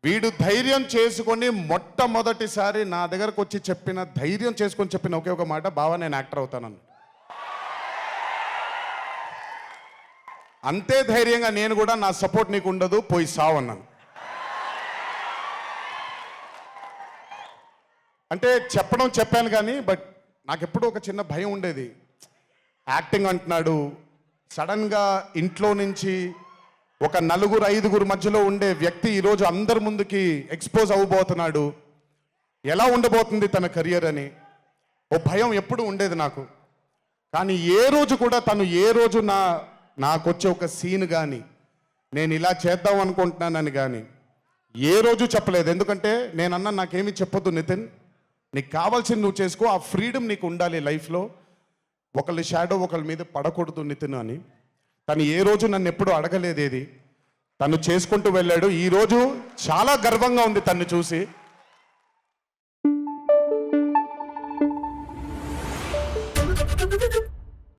వీడు ధైర్యం చేసుకొని మొట్టమొదటిసారి నా దగ్గరకు వచ్చి ధైర్యం చేసుకొని చెప్పిన ఒకే ఒక మాట, బావా నేను యాక్టర్ అవుతానని. అంతే ధైర్యంగా నేను కూడా నా సపోర్ట్ నీకు ఉండదు, పోయి సావన్నాను. అంటే చెప్పాను కానీ బట్ నాకు ఎప్పుడూ ఒక చిన్న భయం ఉండేది. యాక్టింగ్ అంటున్నాడు, సడన్గా ఇంట్లో నుంచి ఒక 4-5 మధ్యలో ఉండే వ్యక్తి ఈరోజు అందరి ముందుకి ఎక్స్పోజ్ అవ్వబోతున్నాడు, ఎలా ఉండబోతుంది తన కెరియర్ అని ఓ భయం ఎప్పుడు ఉండేది నాకు. కానీ ఏ రోజు కూడా తను నాకొచ్చే ఒక సీన్ కానీ నేను ఇలా చేద్దాం అనుకుంటున్నానని కానీ ఏ రోజు చెప్పలేదు. ఎందుకంటే నేనన్నా నాకేమీ చెప్పొద్దు నితిన్, నీకు కావాల్సింది నువ్వు చేసుకో, ఆ ఫ్రీడమ్ నీకు ఉండాలి లైఫ్లో, ఒకళ్ళ షాడో ఒకళ్ళ మీద పడకూడదు నితిన్ అని. తను ఏ రోజు నన్ను ఎప్పుడు అడగలేదేది, తను చేసుకుంటూ వెళ్ళాడు. ఈరోజు చాలా గర్వంగా ఉంది తను చూసి.